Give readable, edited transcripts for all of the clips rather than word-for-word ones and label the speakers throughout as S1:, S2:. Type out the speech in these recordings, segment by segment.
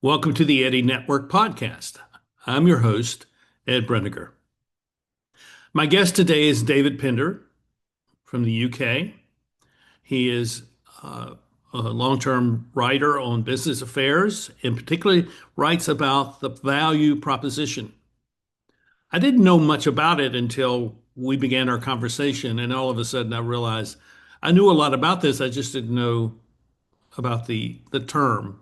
S1: Welcome to the Eddy Network podcast. I'm your host, Ed Breniger. My guest today is David Pinder from the UK. He is a long-term writer on business affairs and particularly writes about the value proposition. I didn't know much about it until we began our conversation, and all of a sudden I realized I knew a lot about this. I just didn't know about the term.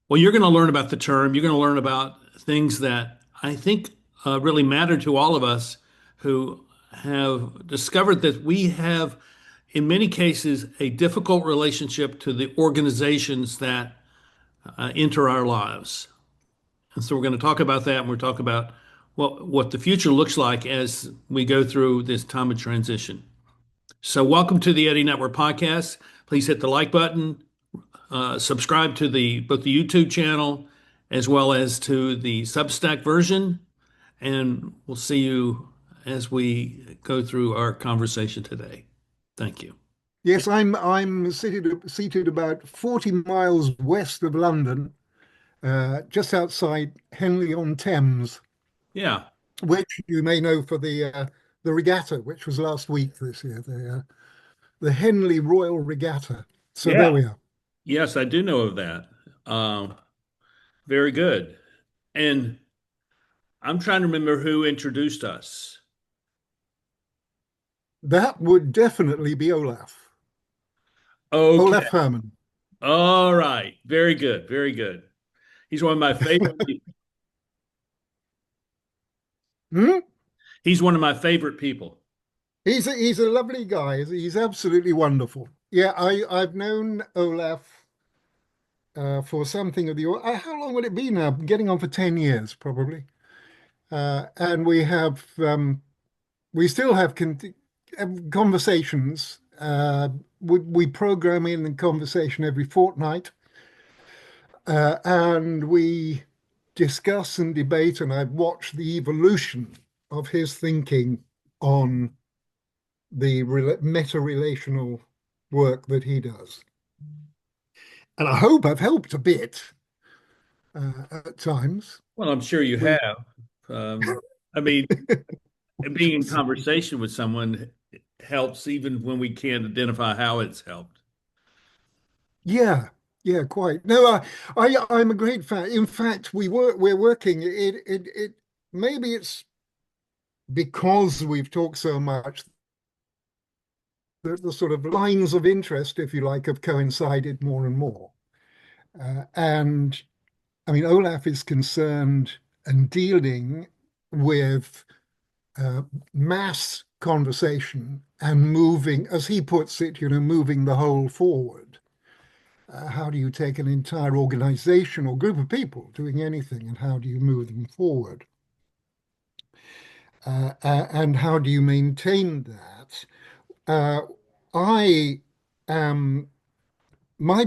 S1: Well, you're going to learn about the term. You're going to learn about things that I think really matter to all of us who have discovered that we have, in many cases, a difficult relationship to the organizations that enter our lives. And so we're going to talk about that, and we'll talk about what the future looks like as we go through this time of transition. So, welcome to the Eddy Network podcast. Please hit the like button, subscribe to both the YouTube channel as well as to the Substack version, and we'll see you as we go through our conversation today. Thank you.
S2: Yes, I'm seated about 40 miles west of London, just outside Henley-on-Thames,
S1: Yeah,
S2: which you may know for the regatta, which was last week this year, the Henley Royal Regatta. So there
S1: yeah,
S2: we are.
S1: yes, I do know of that. Very good. And I'm trying to remember who introduced us.
S2: That would definitely be Olaf.
S1: Okay.
S2: Olaf Herman.
S1: All right. Very good. Very good. He's one of my favorite people.
S2: Hmm?
S1: He's one of my favorite people.
S2: He's a lovely guy. He's absolutely wonderful. Yeah, I've known Olaf for something of the how long would it be now? Getting on for 10 years probably. And we still have conversations. We program in a conversation every fortnight, and we discuss and debate. And I've watched the evolution of his thinking on the meta-relational work that he does. And I hope I've helped a bit at times.
S1: Well, I'm sure you
S2: We,
S1: have. I mean, being in conversation with someone helps even when we can't identify how it's helped.
S2: yeah, yeah, quite. No, I'm a great fan. In fact, we're working. It maybe it's because we've talked so much that the sort of lines of interest, if you like, have coincided more and more. And I mean, Olaf is concerned and dealing with uh, mass conversation and moving, as he puts it, moving the whole forward. How do you take an entire organization or group of people doing anything, and how do you move them forward? And how do you maintain that? Uh, I am my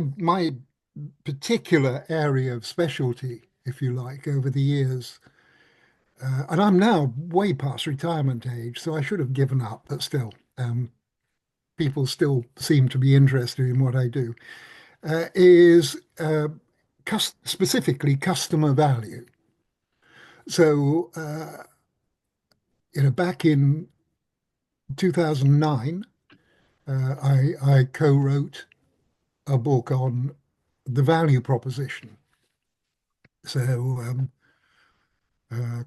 S2: particular area of specialty, if you like, over the years, and I'm now way past retirement age, so I should have given up, but still, people still seem to be interested in what I do, is specifically customer value. So, back in 2009, I co-wrote a book on the value proposition. So,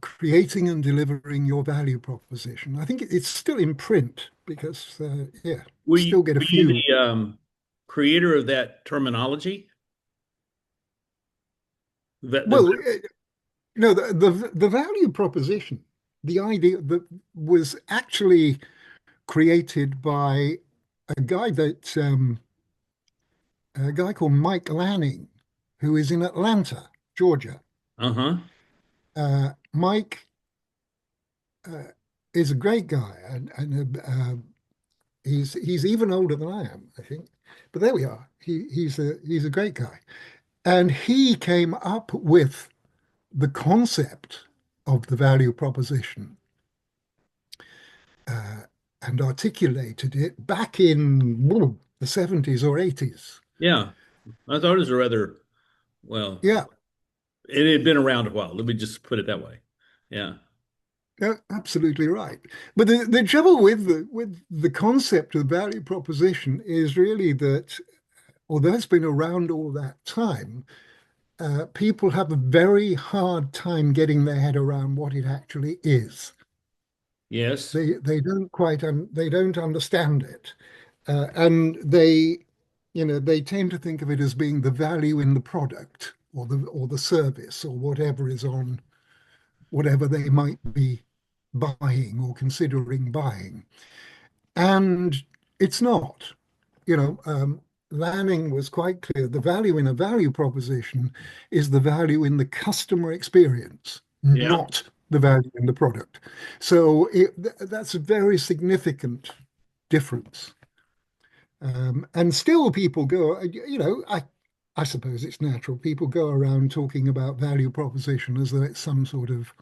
S2: creating and delivering your value proposition. I think it's still in print because, yeah, still get a
S1: Were you
S2: few.
S1: the creator of that terminology? The
S2: Well, no, the value proposition, the idea that was actually created by a guy called Mike Lanning, who is in Atlanta, Georgia.
S1: uh-huh.
S2: Mike uh, is a great guy, and he's even older than I am, I think. But there we are. He's a great guy, and he came up with the concept of the value proposition uh, and articulated it back in the 70s or 80s.
S1: Yeah. I thought it was a rather Well,
S2: Yeah,
S1: it had been around a while. Let me just put it that way. Yeah.
S2: yeah, absolutely right. But the trouble with the concept of the value proposition is really that although it's been around all that time, people have a very hard time getting their head around what it actually is.
S1: Yes.
S2: They don't quite they don't understand it, and they tend to think of it as being the value in the product or the service or whatever is on whatever they might be buying or considering buying. And it's not. You know, Lanning was quite clear. The value in a value proposition is the value in the customer experience,
S1: Yeah.
S2: not the value in the product. So that's a very significant difference. And still people go, I suppose it's natural. People go around talking about value proposition as though it's some sort of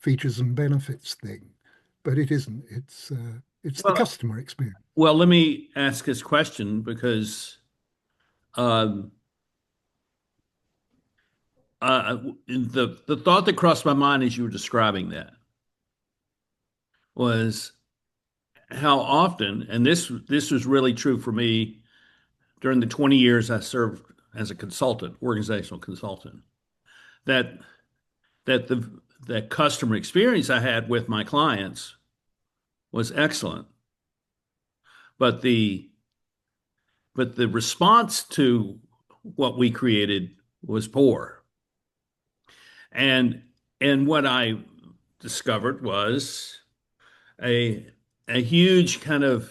S2: features and benefits thing, but it isn't. It's the
S1: Well,
S2: customer experience.
S1: well, let me ask this question because um, the thought that crossed my mind as you were describing that was how often, and this was really true for me during the 20 years I served as a consultant, organizational consultant, that that the customer experience I had with my clients was excellent, but the response to what we created was poor. And what I discovered was a a huge kind of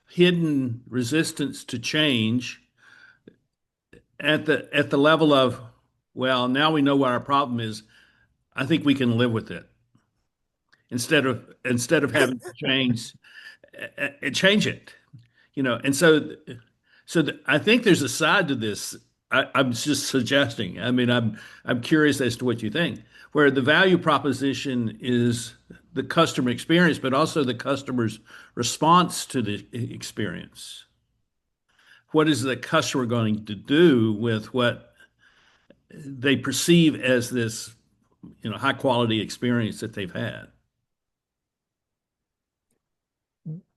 S1: hidden resistance to change at the level of, well, now we know what our problem is. I think we can live with it instead of having to change it, And I think there's a side to this. I'm just suggesting. I mean, I'm curious as to what you think, where the value proposition is the customer experience, but also the customer's response to the experience. What is the customer going to do with what they perceive as this, high quality experience that they've had?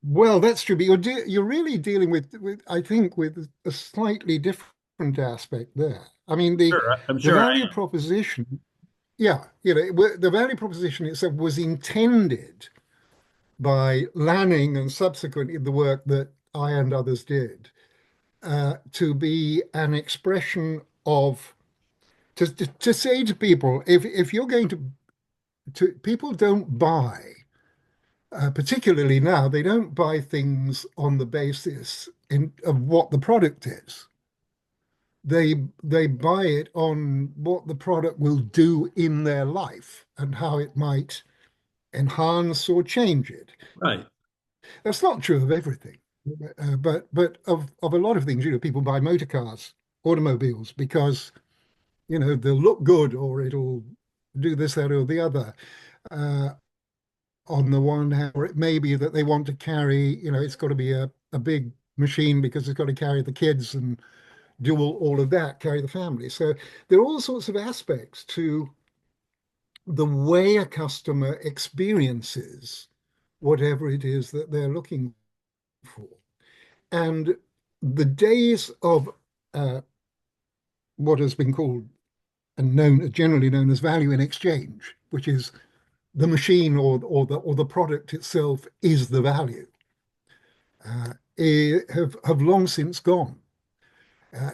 S2: Well, that's true, but you're really dealing with I think with a slightly different aspect there. I mean,
S1: Sure, I'm
S2: the
S1: sure I
S2: value
S1: am.
S2: proposition, yeah, the value proposition itself was intended by Lanning and subsequently the work that I and others did to be an expression of to say to people, if you're going to people don't buy. Particularly now, they don't buy things on the basis of what the product is. They buy it on what the product will do in their life and how it might enhance or change it.
S1: Right.
S2: That's not true of everything, but of a lot of things. People buy motor cars, automobiles because they'll look good or it'll do this, that, or the other. Uh, on the one hand, or it may be that they want to carry, it's got to be a big machine because it's got to carry the kids and do all of that, carry the family. So there are all sorts of aspects to the way a customer experiences whatever it is that they're looking for. And the days of what has been called and generally known as value in exchange, which is the machine or the product itself is the value have long since gone.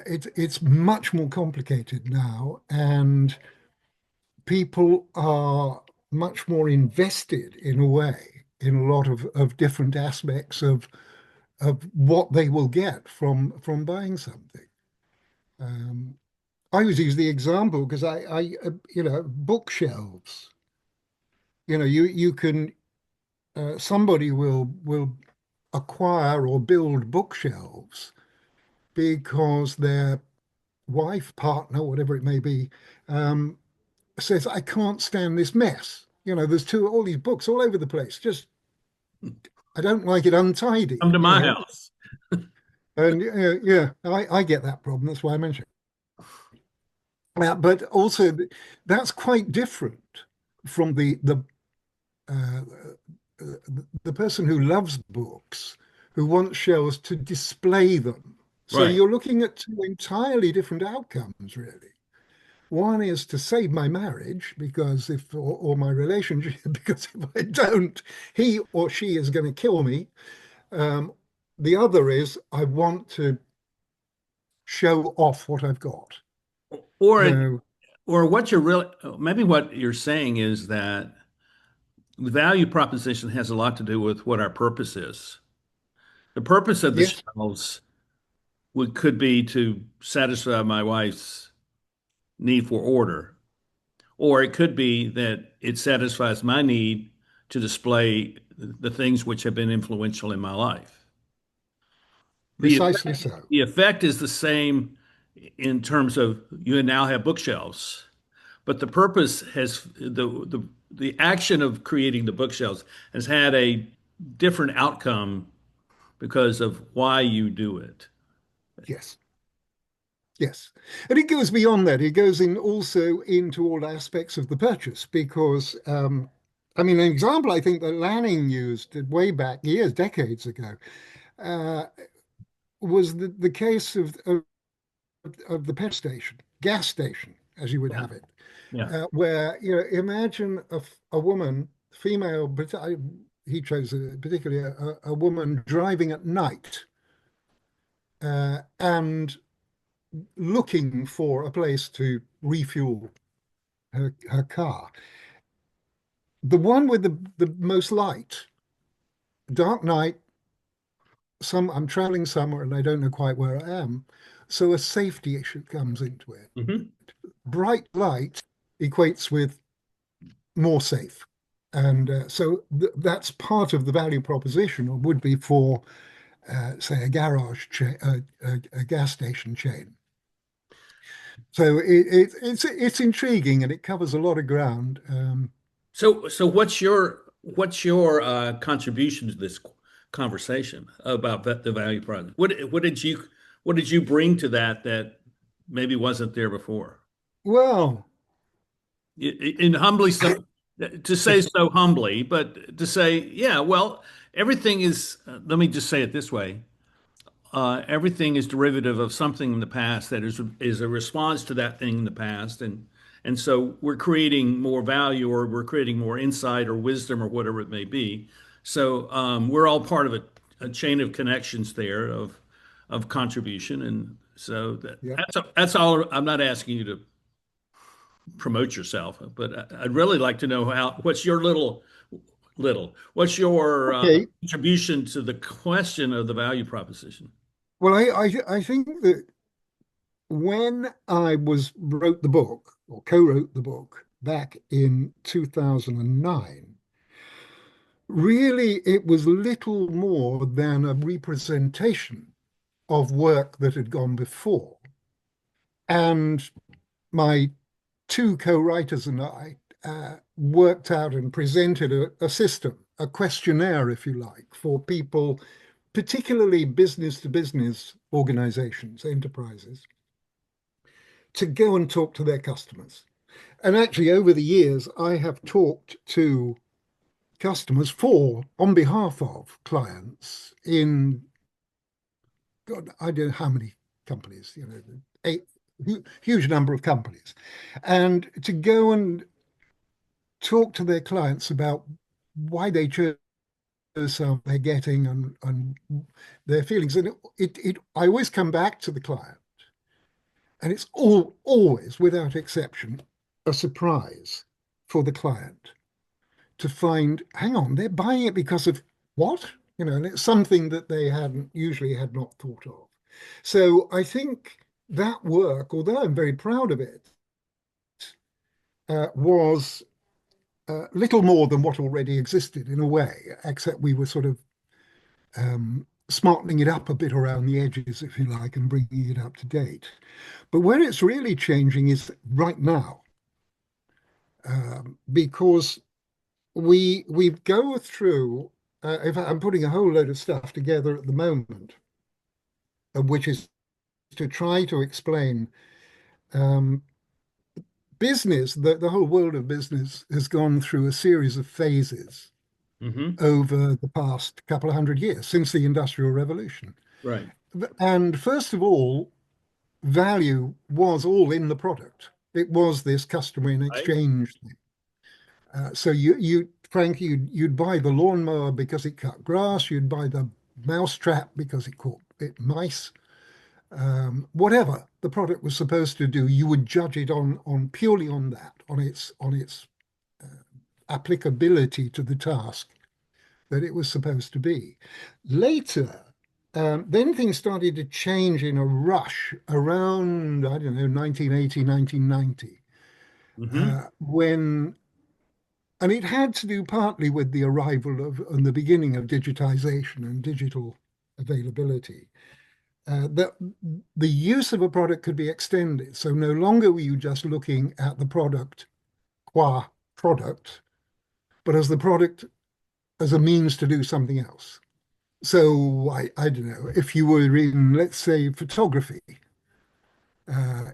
S2: It's much more complicated now, and people are much more invested in a way in a lot of different aspects of what they will get from buying something. Um, I always use the example because bookshelves. You can somebody will acquire or build bookshelves because their wife, partner, whatever it may be, um, says, I can't stand this mess. There's all these books all over the place. Just, I don't like it
S1: Come
S2: untidy,
S1: to my house.
S2: And yeah, I get that problem. That's why I mentioned it. But also, that's quite different from uh, the person who loves books, who wants shelves to display them. So
S1: Right.
S2: you're looking at two entirely different outcomes, really. One is to save my marriage because or my relationship, because if I don't, he or she is going to kill me. Um, the other is I want to show off what I've got.
S1: Or it,
S2: So
S1: or what you're really, maybe what you're saying is that the value proposition has a lot to do with what our purpose is. The purpose of the
S2: yes,
S1: shelves could be to satisfy my wife's need for order, or it could be that it satisfies my need to display the things which have been influential in my life. The
S2: precisely
S1: effect,
S2: so.
S1: the effect is the same in terms of you now have bookshelves, but the purpose has the action of creating the bookshelves has had a different outcome because of why you do it.
S2: Yes. Yes. And it goes beyond that. It goes in also into all aspects of the purchase because, I mean, an example I think that Lanning used way back years, decades ago, uh, was the case of the pet station, gas station, as you would
S1: Yeah.
S2: have it,
S1: Yeah.
S2: where, imagine a woman, female, but he chose particularly a woman driving at night and looking for a place to refuel her car. The one with the most light, dark night, I'm traveling somewhere and I don't know quite where I am. So a safety issue comes into it.
S1: Hmm.
S2: Bright light equates with more safe. And so that's part of the value proposition, or would be for, say, a garage chain, a gas station chain. So it's intriguing and it covers a lot of ground.
S1: So what's your contribution to this conversation about the value project? What did you bring to that maybe wasn't there before?
S2: Well,
S1: In humbly so to say so humbly, but to say, yeah, well, everything is, let me just say it this way. Everything is derivative of something in the past that is a response to that thing in the past, and so we're creating more value, or we're creating more insight or wisdom or whatever it may be. So we're all part of a chain of connections there of contribution, and so
S2: yeah.
S1: that's all. I'm not asking you to promote yourself, but I'd really like to know what's your what's your
S2: Okay.
S1: contribution to the question of the value proposition.
S2: Well, I think that when I wrote the book or co-wrote the book back in 2009, really it was little more than a representation of work that had gone before. And my two co-writers and I worked out and presented a system, a questionnaire, if you like, for people, particularly business to business organizations, enterprises, to go and talk to their customers. And actually, over the years, I have talked to customers on behalf of clients in, God, I don't know how many companies, a huge number of companies. And to go and talk to their clients about why they chose something they're getting and their feelings. And I always come back to the client, and it's always, without exception, a surprise for the client to find, hang on, they're buying it because of what? And it's something that they hadn't usually had not thought of. So I think that work, although I'm very proud of it, was little more than what already existed in a way, except we were sort of smartening it up a bit around the edges, if you like, and bringing it up to date. But where it's really changing is right now, because we go through. In fact, I'm putting a whole load of stuff together at the moment, which is to try to explain. Um, business, the whole world of business has gone through a series of phases
S1: Hmm.
S2: over the past couple of hundred years since the Industrial Revolution.
S1: Right.
S2: And first of all, value was all in the product. It was this customer in
S1: Right.
S2: exchange thing. So Frank, you'd buy the lawnmower because it cut grass. You'd buy the mousetrap because it caught mice. Whatever the product was supposed to do, you would judge it on purely on that, on its applicability to the task that it was supposed to be. Later, then things started to change in a rush around, I don't know, 1980, 1990,
S1: Hmm.
S2: when, and it had to do partly with the arrival of and the beginning of digitization and digital availability. That the use of a product could be extended. So no longer were you just looking at the product qua product, but as the product as a means to do something else. So I don't know, if you were in, let's say, photography,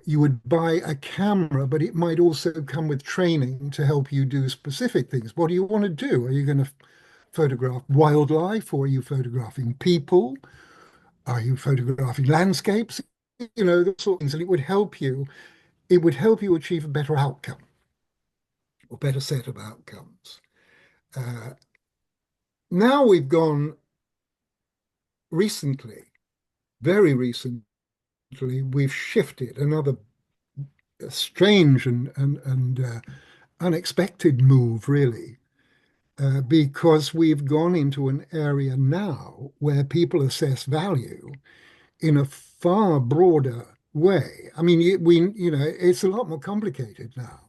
S2: you would buy a camera, but it might also come with training to help you do specific things. What do you want to do? Are you going to photograph wildlife, or are you photographing people? Are you photographing landscapes? You know, those sort of things. And it would help you achieve a better outcome or better set of outcomes. Uh, Now we've gone recently, very recently, we've shifted another strange and unexpected move, really, because we've gone into an area now where people assess value in a far broader way. I mean, it's a lot more complicated now.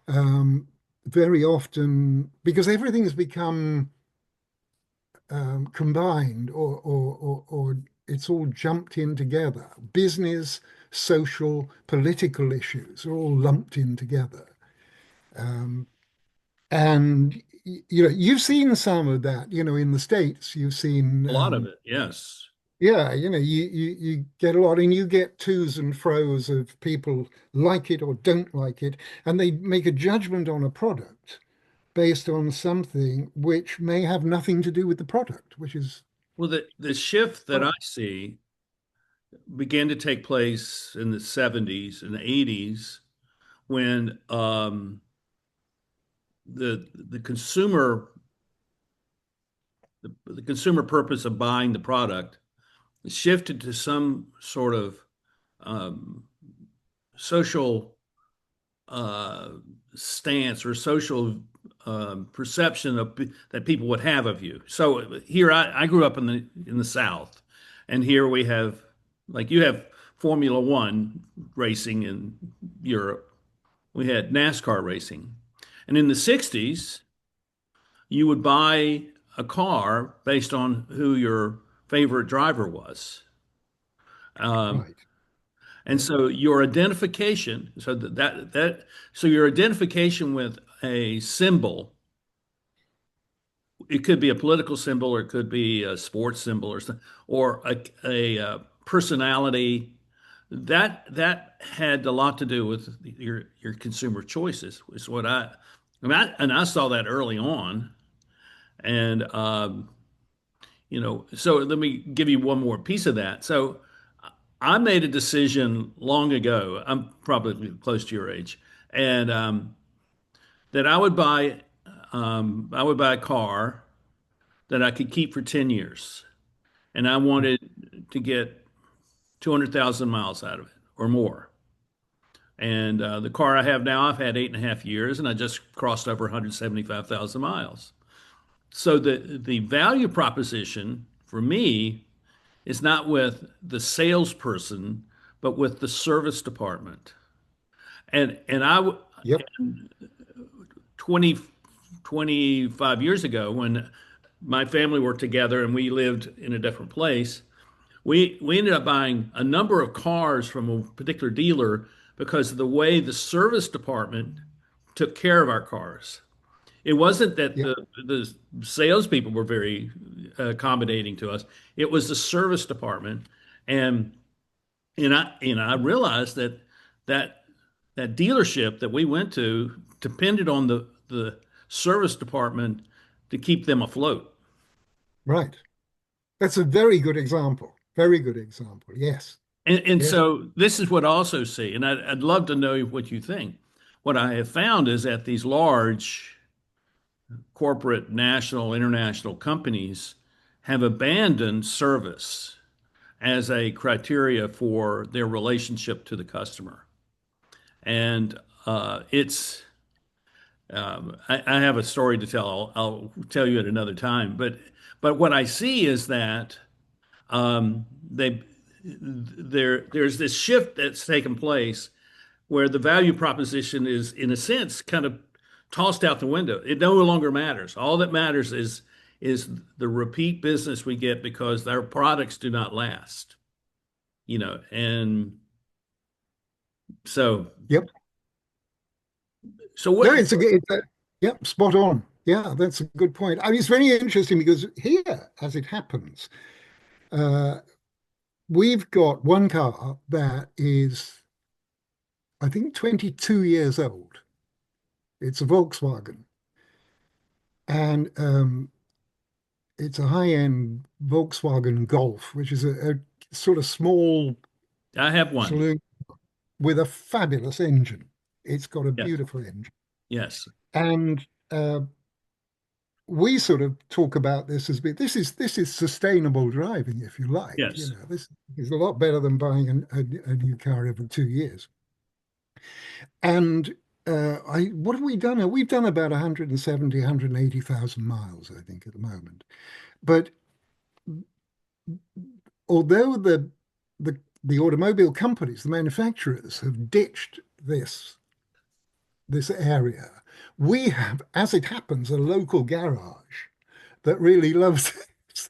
S2: Um, Very often, because everything's become combined, or it's all jumped in together. Business, social, political issues are all lumped in together. Um, and you've seen some of that, in the States. You've seen,
S1: A lot of it. Yes.
S2: yeah, you get a lot, and you get twos and fro's of people like it or don't like it, and they make a judgment on a product based on something which may have nothing to do with the product, which is,
S1: Well, the shift that I see began to take place in the 70s and the 80s when the the consumer purpose of buying the product shifted to some sort of um, social uh, stance or social perception that people would have of you. So here I grew up in the South, and here we have like you have Formula One racing in Europe. We had NASCAR racing, and in the '60s, you would buy a car based on who your favorite driver was. Um,
S2: right.
S1: And
S2: Yeah.
S1: so your identification, so your identification with a symbol, it could be a political symbol or it could be a sports symbol or a personality. That had a lot to do with your consumer choices, is what I saw that early on. And so let me give you one more piece of that. So I made a decision long ago. I'm probably close to your age, and that I would buy a car that I could keep for 10 years, and I wanted to get 200,000 miles out of it or more. And the car I have now, I've had 8.5 years, and I just crossed over 175,000 miles. So the value proposition for me is not with the salesperson, but with the service department. And 20, 25 years ago, when my family were together and we lived in a different place, we ended up buying a number of cars from a particular dealer because of the way the service department took care of our cars. It wasn't that
S2: Yep.
S1: the salespeople were very accommodating to us. It was the service department, and and I realized that that dealership that we went to depended on the service department to keep them afloat.
S2: Right. That's a very good example. Very good example. Yes.
S1: And
S2: Yes.
S1: so this is what I also see, and I'd love to know what you think. What I have found is that these large corporate, national, international companies have abandoned service as a criteria for their relationship to the customer. And it's, I have a story to tell. I'll tell you at another time. But what I see is that they there's this shift that's taken place where the value proposition is, in a sense, kind of tossed out the window. It no longer matters. All that matters is the repeat business we get because our products do not last. And so
S2: Yep.
S1: so
S2: No,
S1: what?
S2: yep, spot on. Yeah, that's a good point. I mean, it's very interesting because here, as it happens, uh, we've got one car that is, I think, 22 years old. It's a Volkswagen, and it's a high-end Volkswagen Golf, which is a sort of small
S1: I have one.
S2: saloon with a fabulous engine. It's got a
S1: Yes,
S2: beautiful engine.
S1: yes,
S2: And we sort of talk about this as being this is sustainable driving, if you like.
S1: yes.
S2: This is a lot better than buying a new car every 2 years. And what have we done? We've done about 170, 180,000 miles, I think, at the moment. But although the automobile companies, the manufacturers, have ditched this area, we have, as it happens, a local garage that really loves this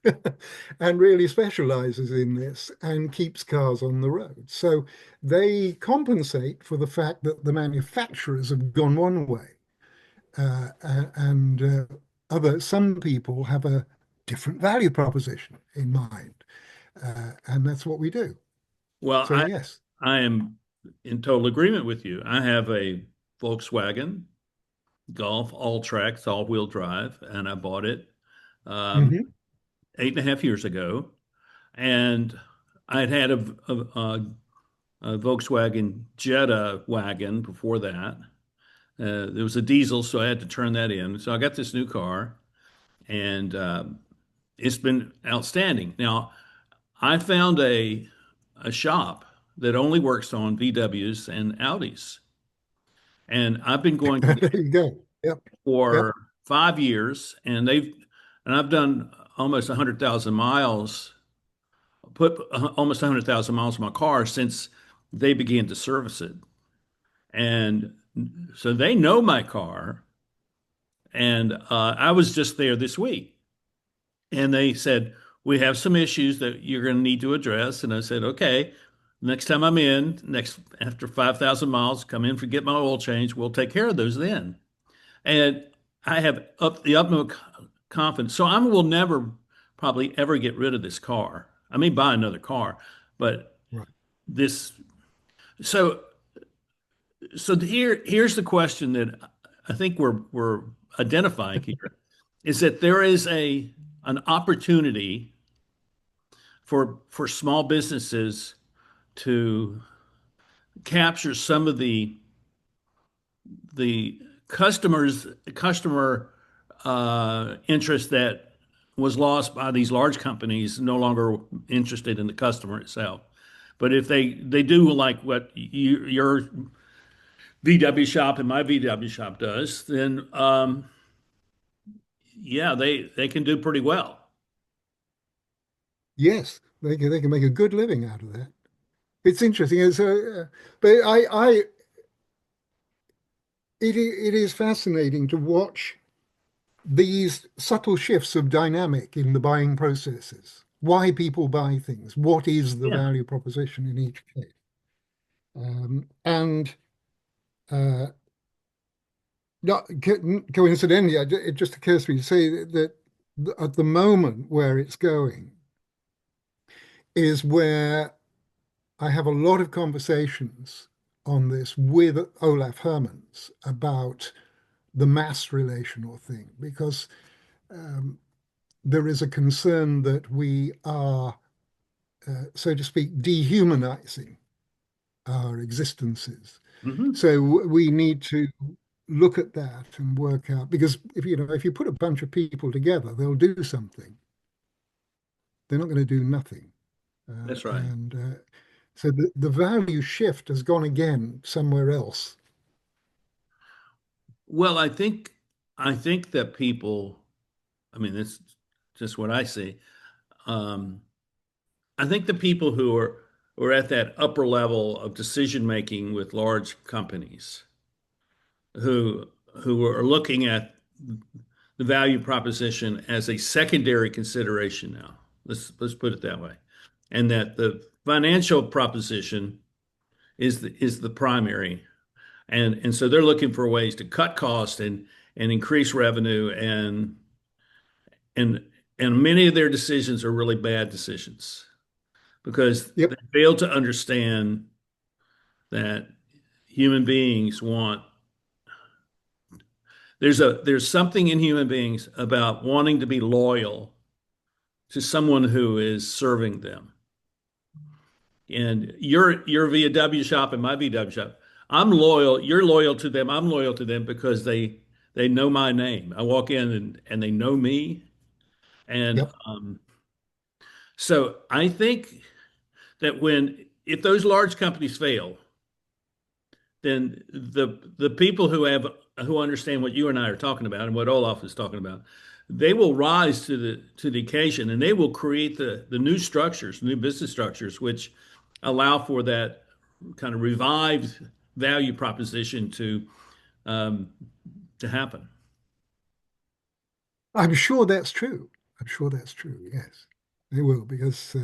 S2: and really specializes in this and keeps cars on the road. So they compensate for the fact that the manufacturers have gone one way, and some people have a different value proposition in mind, and that's what we do.
S1: Well,
S2: So yes.
S1: I am in total agreement with you. I have a Volkswagen Golf, all tracks, all wheel drive, and I bought it um,
S2: Hmm.
S1: 8.5 years ago. And I'd had a Volkswagen Jetta wagon before that. There was a diesel, so I had to turn that in. So I got this new car, and it's been outstanding. Now, I found a shop that only works on VWs and Audis, and I've been going to
S2: There you go. Yep.
S1: for
S2: Yep.
S1: 5 years, and I've done almost 100,000 miles, put almost 100,000 miles on my car since they began to service it. And so they know my car. And I was just there this week, and they said, "We have some issues that you're going to need to address." And I said, "Okay, next time I'm in, next after 5,000 miles, come in for get my oil change. We'll take care of those then." And I have the utmost confidence. So I will never probably ever get rid of this car. I may buy another car, but
S2: Right.
S1: this. So here's the question that I think we're identifying here is that there is an opportunity for small businesses to capture some of the customer interest that was lost by these large companies no longer interested in the customer itself. But if they do like what your VW shop and my VW shop does, then yeah, they can do pretty well.
S2: Yes, they can make a good living out of that. It's interesting. But it is fascinating to watch these subtle shifts of dynamic in the buying processes. Why people buy things? What is the
S1: Yeah.
S2: value proposition in each case? And uh, not coincidentally, it just occurs to me to say that at the moment where it's going is where I have a lot of conversations on this with Olaf Hermans about the mass relational thing, because um, there is a concern that we are, so to speak, dehumanizing our existences.
S1: Hmm.
S2: So we need to look at that and work out, because if you put a bunch of people together, they'll do something. They're not going to do nothing.
S1: That's right.
S2: And so the value shift has gone again somewhere else.
S1: Well, I think that people, I mean, it's just what I see. Um, I think the people who are at that upper level of decision making with large companies who who are looking at the value proposition as a secondary consideration now. Let's put it that way. And that the financial proposition is the primary. And so they're looking for ways to cut costs and increase revenue and and many of their decisions are really bad decisions because they
S2: Yep.
S1: fail to understand that human beings want there's something in human beings about wanting to be loyal to someone who is serving them. And your VW shop and my VW shop, I'm loyal, you're loyal to them, I'm loyal to them because they know my name. I walk in and they know me. And
S2: Yep.
S1: so I think that when if those large companies fail, then the people who understand what you and I are talking about and what Olaf is talking about, they will rise to the occasion and they will create the new structures, new business structures, which allow for that kind of revived value proposition um, to happen.
S2: I'm sure that's true. I'm sure that's true. Yes, they will, because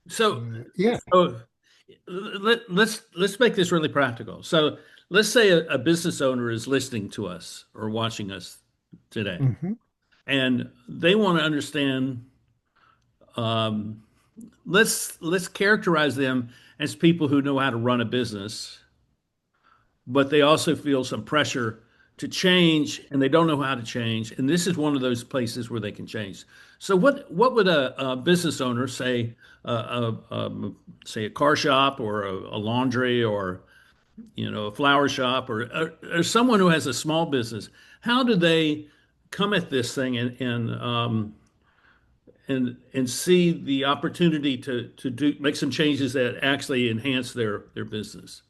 S1: So,
S2: yeah.
S1: so let's make this really practical. So let's say a business owner is listening to us or watching us today,
S2: Hmm.
S1: and they want to understand. Um, let's characterize them as people who know how to run a business, but they also feel some pressure to change, and they don't know how to change. And this is one of those places where they can change. So, what would a business owner say? Say a car shop or a laundry or a flower shop or someone who has a small business. How do they come at this thing and see the opportunity to do make some changes that actually enhance their business?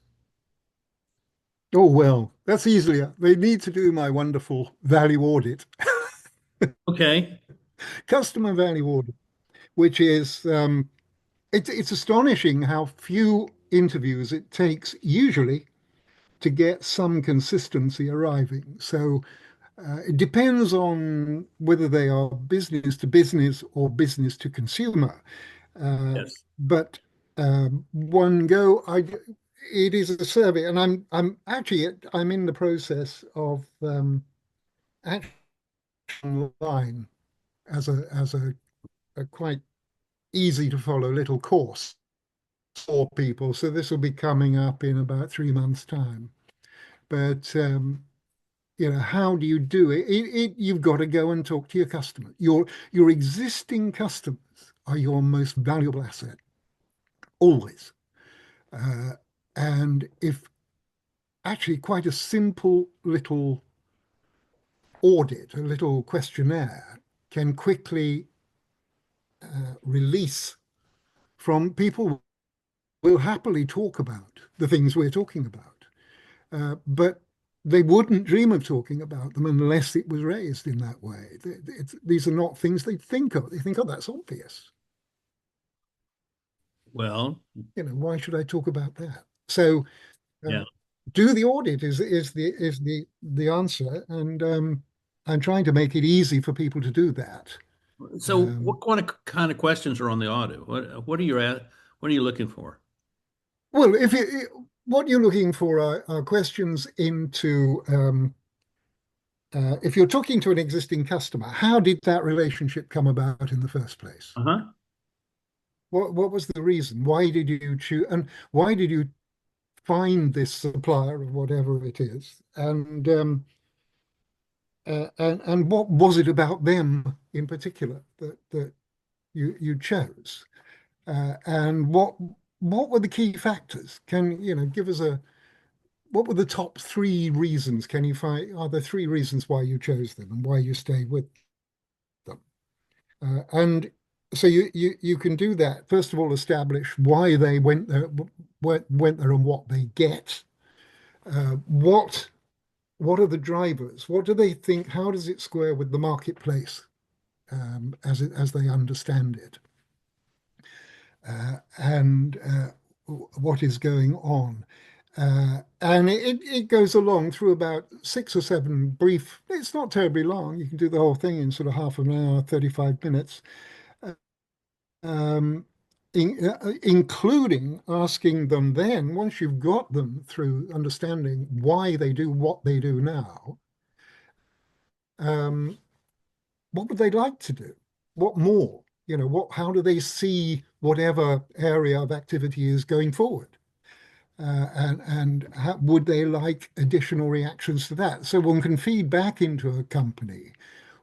S2: Oh, well, that's easily. They need to do my wonderful value audit,
S1: Okay.
S2: customer value audit, which is it's astonishing how few interviews it takes usually to get some consistency arriving. So it depends on whether they are business to business or business to consumer. Uh,
S1: Yes.
S2: but one go, it is a survey, and I'm actually I'm in the process of actually online as a quite easy to follow little course for people. So this will be coming up in about 3 months' time. But how do you do it? You've got to go and talk to your customer. Your existing customers are your most valuable asset, always. Uh, and if actually quite a simple little audit, a little questionnaire, can quickly release from people will happily talk about the things we're talking about. But they wouldn't dream of talking about them unless it was raised in that way. These are not things they think of. They think, oh, that's obvious.
S1: Well,
S2: Why should I talk about that? So
S1: yeah.
S2: do the audit is the answer, and I'm trying to make it easy for people to do that.
S1: So,
S2: Um,
S1: what kind of questions are on the audit? What are you at? What are you looking for?
S2: well, what you're looking for are questions into if you're talking to an existing customer, how did that relationship come about in the first place?
S1: Uh-huh.
S2: What was the reason? Why did you choose, and why did you find this supplier of whatever it is, and what was it about them in particular that you chose, and what were the key factors? Can you know give us a what were the top three reasons? Can you find are there three reasons why you chose them and why you stayed with them? And so you can do that. First of all, establish why they went there and what they get. What are the drivers? What do they think? How does it square with the marketplace as they understand it? And what is going on? And it goes along through about 6 or 7 brief. It's not terribly long. You can do the whole thing in sort of half an hour, 35 minutes. Um, Including asking them then, once you've got them through understanding why they do what they do now, um, what would they like to do? What more? How do they see whatever area of activity is going forward? And how, would they like additional reactions to that? So one can feed back into a company,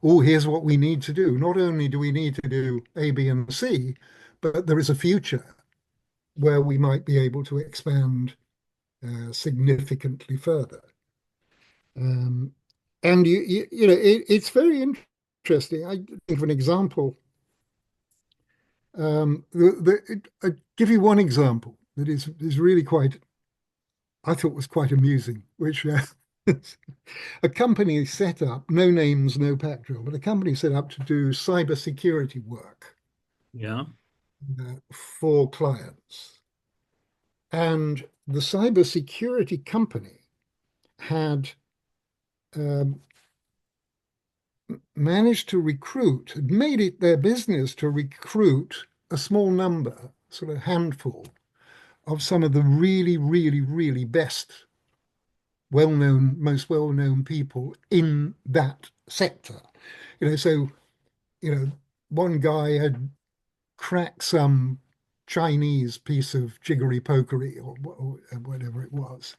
S2: oh, here's what we need to do. Not only do we need to do A, B, and C, but there is a future where we might be able to expand significantly further. Um, and it's very interesting. I think of an example. I give you one example that is really quite, I thought was quite amusing, which a company set up, no names, no patrol, but a company set up to do cybersecurity work
S1: Yeah.
S2: for clients. And the cybersecurity company had um, managed to recruit, had made it their business to recruit a small number, sort of handful, of some of the really, really, really best, well-known, most well-known people in that sector. So, one guy had cracked some Chinese piece of jiggery pokery or whatever it was.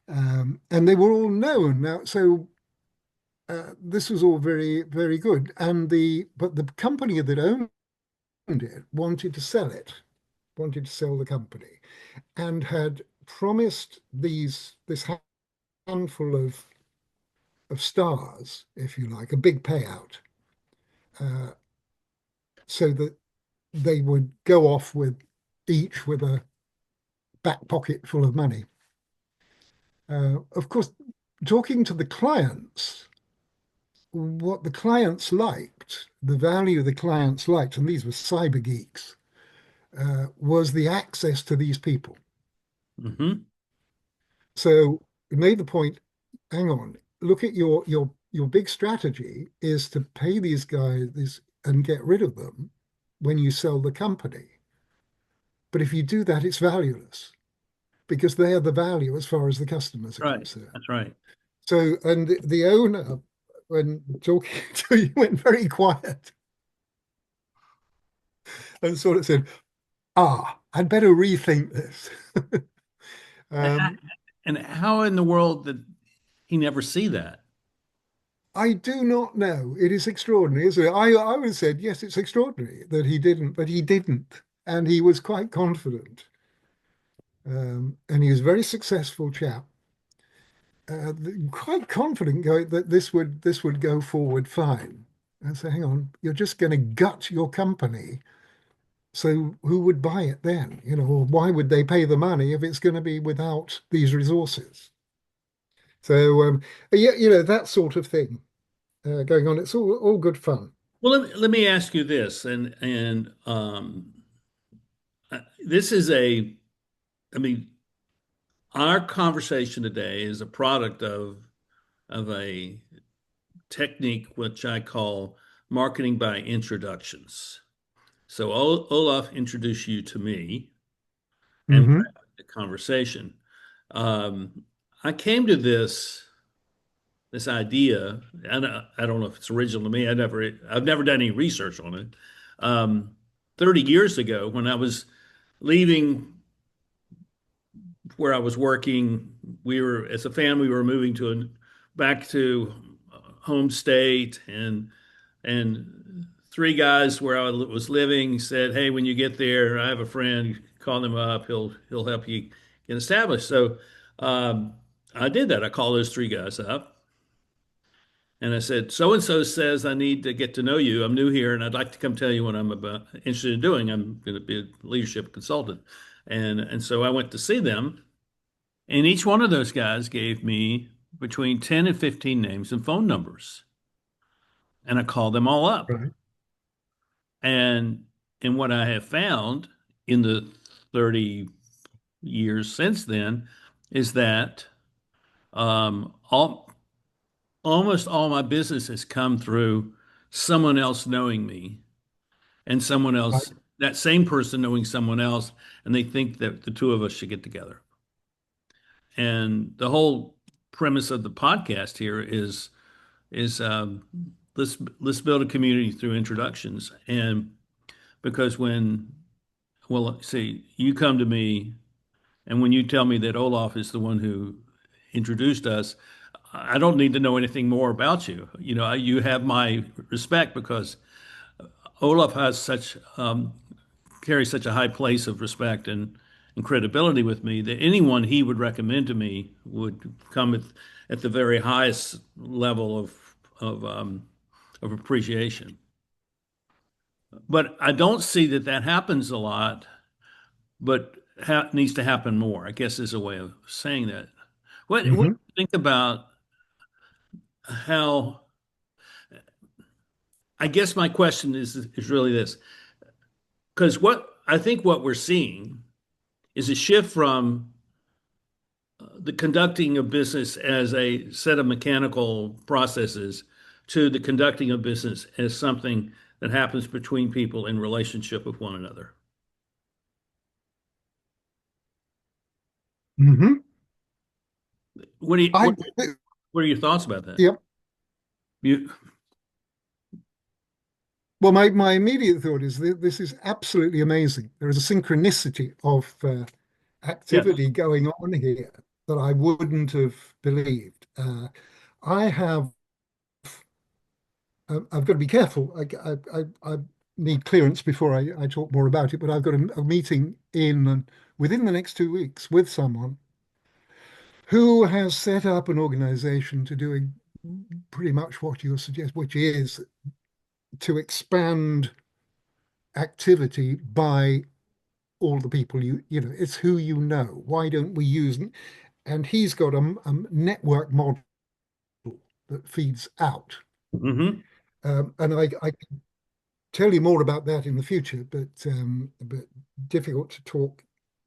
S2: And they were all known now. So this was all very, very good. But the company that owned it wanted to sell it, wanted to sell the company, and had promised this handful of stars, if you like, a big payout, uh, so that they would go off with each with a back pocket full of money. Of course, talking to the clients, what the clients liked, the value the clients liked, and these were cyber geeks, was the access to these people.
S1: Hmm.
S2: So it made the point, hang on, look at your big strategy is to pay these guys and get rid of them when you sell the company. But if you do that, it's valueless because they are the value as far as the customers are
S1: Right.
S2: concerned.
S1: That's right.
S2: So, and the owner, when talking to you, went very quiet and sort of said, I'd better rethink this.
S1: And
S2: um,
S1: and how in the world did he never see that?
S2: I do not know. It is extraordinary, isn't it? I would have said, yes, it's extraordinary that he didn't, but he didn't. And he was quite confident. And he was a very successful chap, quite confident going that this would go forward fine. And so, hang on, you're just going to gut your company. So who would buy it then? Or why would they pay the money if it's going to be without these resources? So yeah, that sort of thing going on. It's all good fun.
S1: Well, let me ask you this, this is I mean, our conversation today is a product of a technique which I call marketing by introductions. So Olaf introduced you to me, and we
S2: Hmm.
S1: had a conversation. Um, I came to this idea, and I don't know if it's original to me. I've never done any research on it. 30 years ago, when I was leaving where I was working, as a family, we were moving back to home state, and three guys where I was living said, "Hey, when you get there, I have a friend. Call him up. He'll help you get established." So um, I did that. I called those three guys up. And I said, so and so says I need to get to know you. I'm new here and I'd like to come tell you what interested in doing. I'm going to be a leadership consultant. And so I went to see them, and each one of those guys gave me between 10 and 15 names and phone numbers. And I called them all up.
S2: Right.
S1: And what I have found in the 30 years since then is that almost all my business has come through someone else knowing me, and someone
S2: Right.
S1: else, that same person knowing someone else, and they think that the two of us should get together. And the whole premise of the podcast here is let's build a community through introductions. And because see, you come to me, and when you tell me that Olaf is the one who introduced us, I don't need to know anything more about you. You have my respect because Olaf carries such a high place of respect and credibility with me that anyone he would recommend to me would come at the very highest level of appreciation. But I don't see that happens a lot, but needs to happen more, I guess is a way of saying that. What do
S2: Hmm.
S1: you think about how, I guess my question is really this, because what we're seeing is a shift from the conducting of business as a set of mechanical processes to the conducting of business as something that happens between people in relationship with one another.
S2: Hmm.
S1: What do you,
S2: I,
S1: what are your thoughts about that?
S2: yeah.
S1: You,
S2: Well, my immediate thought is that this is absolutely amazing. There is a synchronicity of
S1: yes.
S2: activity going on here that I wouldn't have believed. I have, I've got to be careful. I need clearance before I talk more about it, but I've got a meeting within the next 2 weeks with someone who has set up an organization to do pretty much what you suggest, which is to expand activity by all the people it's who you know. Why don't we use, and he's got a network model that feeds out.
S1: Hmm.
S2: And I can tell you more about that in the future, but difficult to talk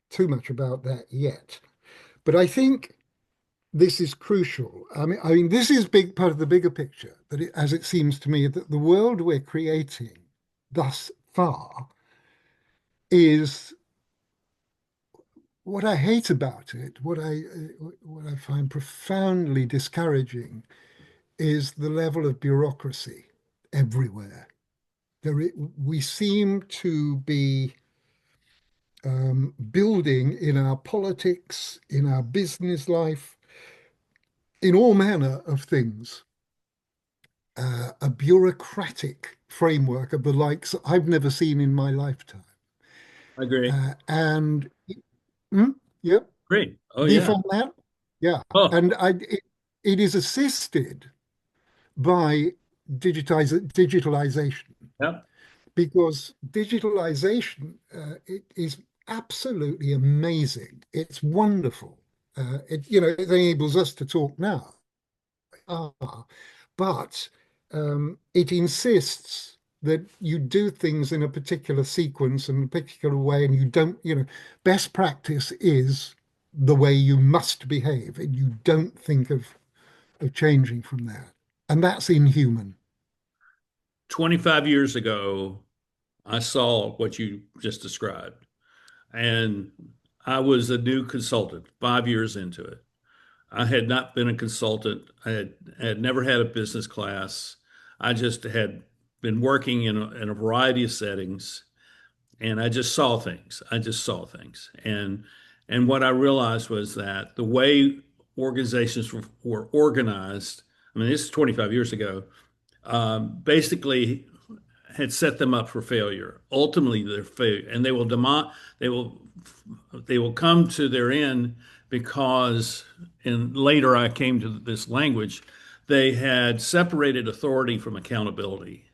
S2: too much about that yet. But I think this is crucial. I mean, this is big part of the bigger picture. As it seems to me, that the world we're creating thus far is what I hate about it. What I find profoundly discouraging is the level of bureaucracy everywhere. We seem to be building in our politics, in our business life, in all manner of things, a bureaucratic framework of the likes I've never seen in my lifetime.
S1: I agree.
S2: And yep,
S1: Great. Oh,
S2: beef
S1: yeah.
S2: on that. Yeah,
S1: Oh,
S2: and it is assisted by digitalization,
S1: yeah.
S2: because digitalization it is absolutely amazing. It's wonderful. It enables us to talk now. But it insists that you do things in a particular sequence and a particular way, and you don't, best practice is the way you must behave, and you don't think of changing from that. And that's inhuman.
S1: 25 years ago, I saw what you just described, and I was a new consultant 5 years into it. I had not been a consultant. I had never had a business class. I just had been working in a variety of settings, and I just saw things. I just saw things, and And what I realized was that the way organizations were organized, I mean, this is 25 years ago, basically had set them up for failure. Ultimately, they're failure, and they will, they will come to their end because, and later I came to this language, they had separated authority from accountability.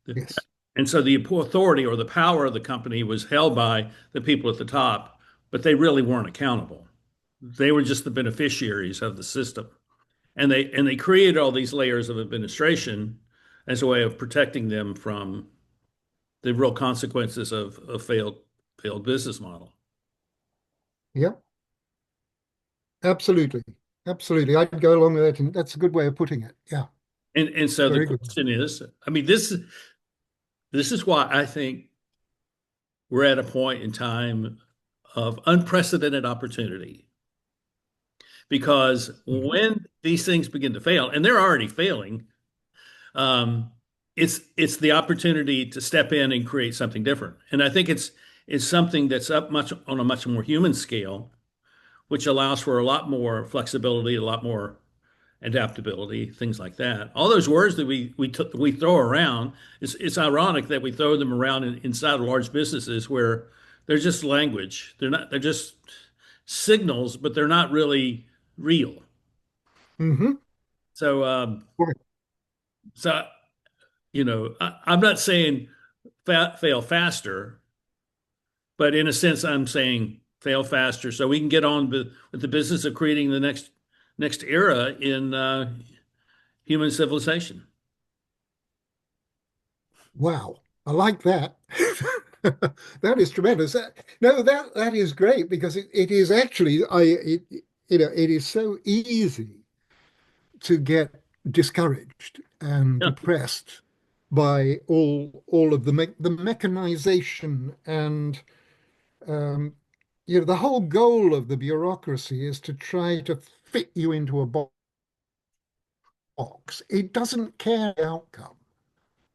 S2: Yes.
S1: And so the authority or the power of the company was held by the people at the top, but they really weren't accountable. They were just the beneficiaries of the system. And they created all these layers of administration as a way of protecting them from the real consequences of a failed business model.
S2: Yeah, absolutely. Absolutely. I'd go along with that. And that's a good way of putting it. Yeah,
S1: And so the
S2: very good.
S1: question is, I mean, this is why I think we're at a point in time of unprecedented opportunity. Because
S2: Mhm.
S1: when these things begin to fail, and they're already failing, um, it's the opportunity to step in and create something different. And I think it's something that's up much on a much more human scale, which allows for a lot more flexibility, a lot more adaptability, things like that. All those words that we throw around, it's ironic that we throw them around inside of large businesses where they're just language. They're just signals, but they're not really real.
S2: Mhm.
S1: So
S2: Right.
S1: so I'm not saying fail faster, but in a sense, I'm saying fail faster so we can get on with the business of creating the next era in human civilization.
S2: Wow. I like that. That is tremendous. No, that is great because it is actually it is so easy to get discouraged and
S1: Yeah.
S2: depressed by all of the mechanization and um, the whole goal of the bureaucracy is to try to fit you into a box. It doesn't care the outcome.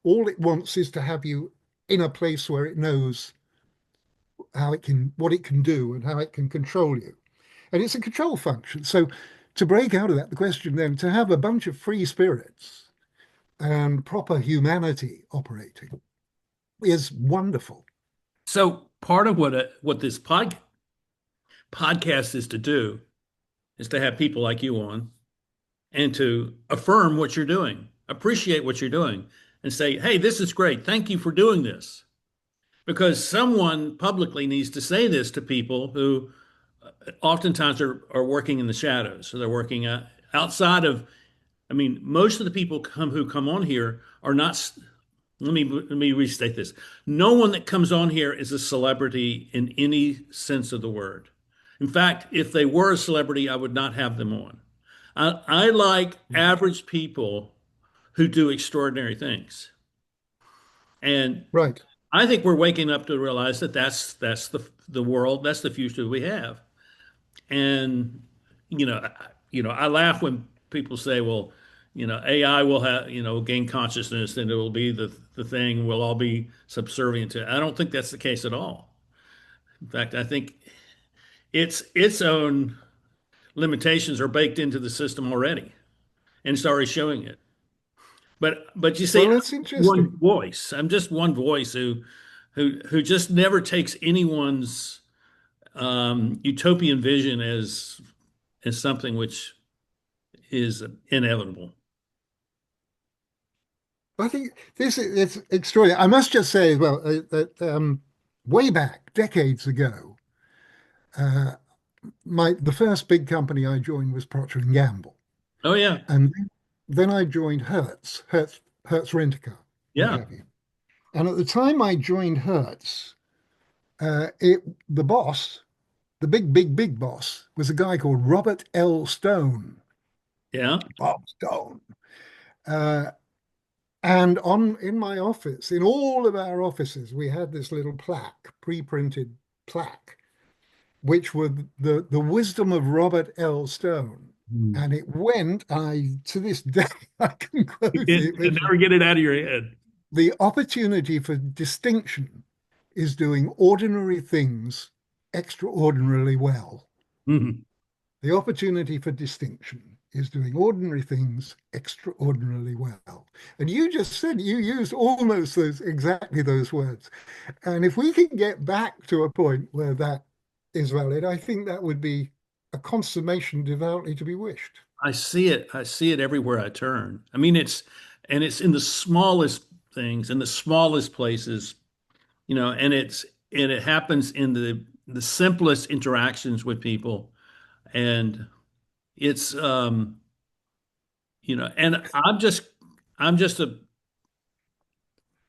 S2: All it wants is to have you in a place where it knows what it can do and how it can control you. And it's a control function. So to break out of that, the question then to have a bunch of free spirits and proper humanity operating is wonderful.
S1: So part of what this podcast is to do is to have people like you on and to affirm what you're doing, appreciate what you're doing, and say, "Hey, this is great. Thank you for doing this." Because someone publicly needs to say this to people who oftentimes are working in the shadows. So they're working outside of, I mean, most of the people who come on here are not, let me restate this. No one that comes on here is a celebrity in any sense of the word. In fact, if they were a celebrity, I would not have them on. I like average people who do extraordinary things. And
S2: Right.
S1: I think we're waking up to realize that that's the world, that's the future we have. And I laugh when people say, "Well, AI will have gain consciousness, and it will be the thing. We'll all be subservient to it." I don't think that's the case at all. In fact, I think its own limitations are baked into the system already, and it's already showing it. But you see,
S2: Well,
S1: I'm
S2: that's
S1: one
S2: interesting.
S1: voice. I'm just one voice who just never takes anyone's utopian vision as something which is inevitable.
S2: I think this is it's extraordinary. I must just say as well that way back, decades ago, uh, my the first big company I joined was Procter and Gamble,
S1: Oh yeah,
S2: and then I joined Hertz Rent-A-Car, what
S1: yeah,
S2: have you. And at the time I joined Hertz, the boss, the big boss, was a guy called Robert L. Stone.
S1: yeah,
S2: Bob Stone. Uh, and on in my office, in all of our offices, we had this little plaque, pre-printed plaque, which were the wisdom of Robert L. Stone.
S1: Mm.
S2: And it went, I to this day, I can
S1: You
S2: quote
S1: can
S2: it, which
S1: never get it out of your head.
S2: the opportunity for distinction is doing ordinary things extraordinarily well.
S1: Mhm.
S2: The opportunity for distinction is doing ordinary things extraordinarily well. And you just said you used almost those exactly those words. And if we can get back to a point where that is valid, I think that would be a consummation devoutly to be wished.
S1: I see it. I see it everywhere I turn. I mean, it's in the smallest things, in the smallest places, and it happens in the simplest interactions with people. And it's and I'm just an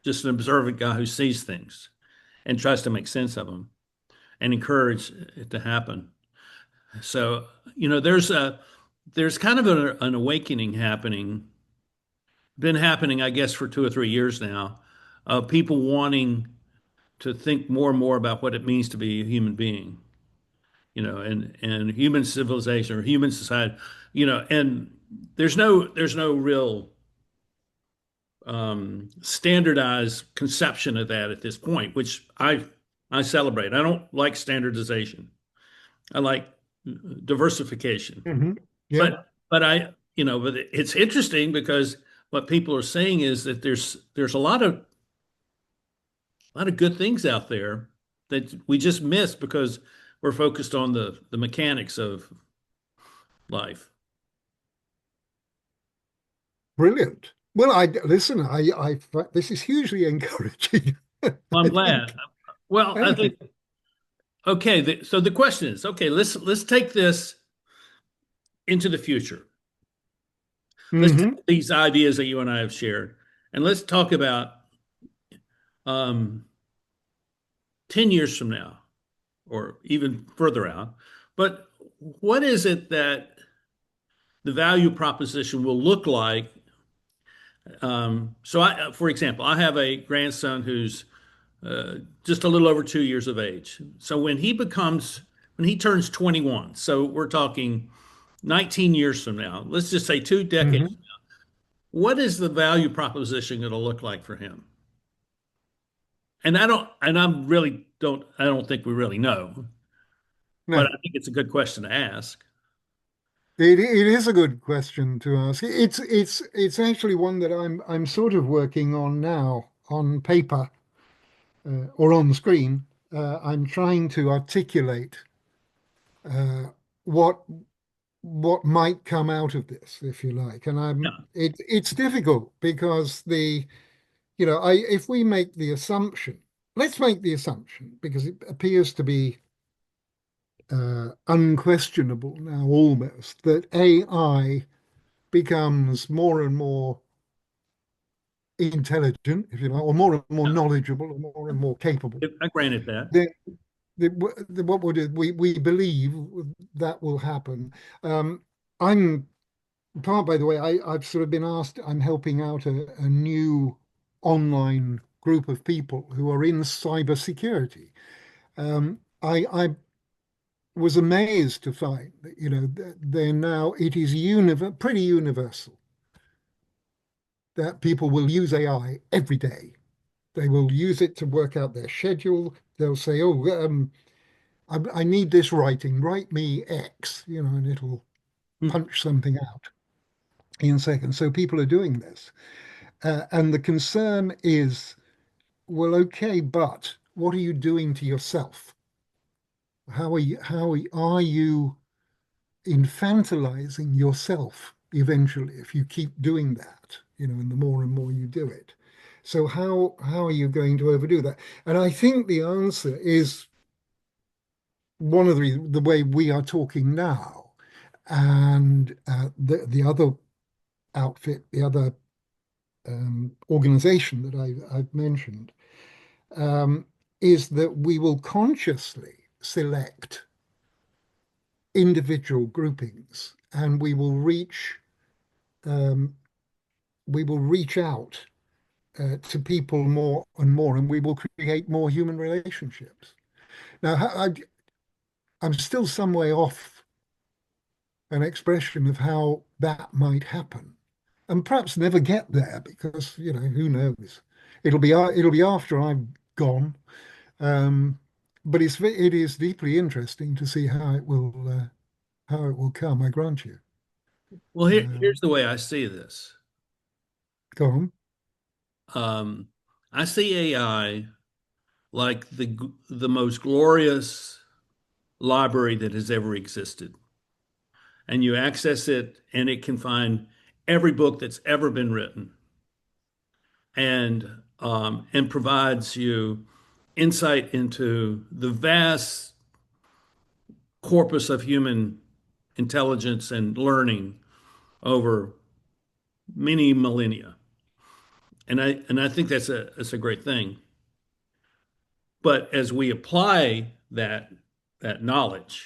S1: observant guy who sees things and tries to make sense of them and encourage it to happen. So, there's kind of an awakening happening, been happening, I guess, for 2 or 3 years now, of people wanting to think more and more about what it means to be a human being, and human civilization or human society, and there's no real standardized conception of that at this point, which I celebrate. I don't like standardization. I like diversification.
S2: Hmm. Yeah.
S1: But it's interesting because what people are saying is that there's a lot of good things out there that we just miss because we're focused on the mechanics of life.
S2: Brilliant. Well, I listen, this is hugely encouraging.
S1: Well, I'm
S2: I
S1: glad.
S2: think.
S1: Well, I
S2: Thank you.
S1: think okay. So the question is, okay, let's take this into the future. Let's
S2: Hmm.
S1: take these ideas that you and I have shared, and let's talk about um, 10 years from now, or even further out. But what is it that the value proposition will look like? For example, I have a grandson who's just a little over 2 years of age. So when he turns 21, so we're talking 19 years from now, let's just say 2 decades,
S2: Hmm.
S1: what is the value proposition going to look like for him? I don't think we really know, but
S2: No,
S1: I think it's a good question to ask.
S2: it is a good question to ask. It's actually one that I'm sort of working on now on paper or on screen. I'm trying to articulate uh, what what might come out of this, if you like. And
S1: Yeah.
S2: it's difficult because I if we make the assumption, let's make the assumption because it appears to be unquestionable now almost that AI becomes more and more intelligent, if you like, or more and more
S1: Yeah.
S2: knowledgeable, or more and more capable.
S1: I granted that.
S2: Then what would we believe that will happen? Um, I'm part, by the way, I've sort of been asked, I'm helping out a new online group of people who are in cybersecurity. I was amazed to find that, they're now, it is pretty universal that people will use AI every day. They will use it to work out their schedule. They'll say, oh, I need this writing, write me X, and it'll
S1: Hmm.
S2: punch something out in seconds. So people are doing this. And the concern is, well, okay, but what are you doing to yourself? How are you infantilizing yourself eventually if you keep doing that, and the more and more you do it? So how are you going to overdo that? And I think the answer is one of the way we are talking now, and the other outfit, the other organization that I've mentioned, um, is that we will consciously select individual groupings and um, we will reach out to people more and more, and we will create more human relationships. Now, I'm still some way off an expression of how that might happen, and perhaps never get there because who knows? It'll be after I've gone. Um, but it is deeply interesting to see how it will come. I grant you.
S1: Well, here's
S2: Um,
S1: the way I see this.
S2: Go on.
S1: Um, I see AI like the most glorious library that has ever existed. And you access it, and it can find every book that's ever been written, and provides you insight into the vast corpus of human intelligence and learning over many millennia. And I think that's a great thing. But as we apply that knowledge,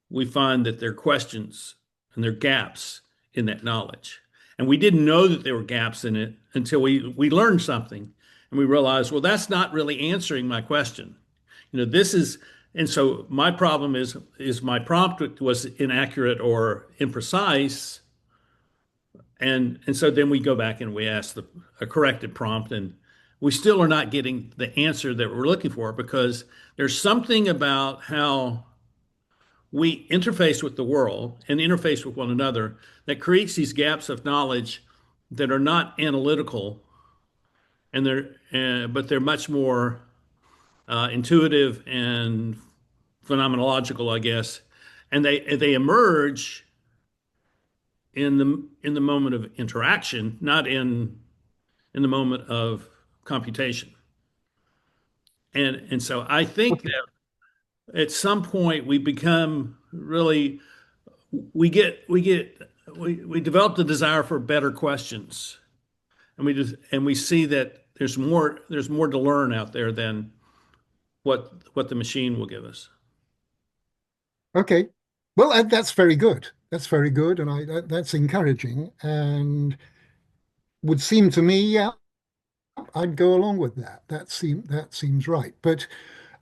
S1: we find that there are questions and there are gaps in that knowledge. And we didn't know that there were gaps in it until we learned something and we realized, well, that's not really answering my question. This is, and so my problem is my prompt was inaccurate or imprecise. And so then we go back and we ask a corrected prompt, and we still are not getting the answer that we're looking for because there's something about how we interface with the world and interface with one another that creates these gaps of knowledge that are not analytical, and but they're much more intuitive and phenomenological, I guess, and they emerge in the moment of interaction, not in the moment of computation. And so I think
S2: Okay.
S1: that at some point we become really we develop the desire for better questions, and we see that there's more to learn out there than what the machine will give us.
S2: Okay. Well, that's very good. That's very good, and that's encouraging, and would seem to me, yeah, I'd go along with that. That seems right. But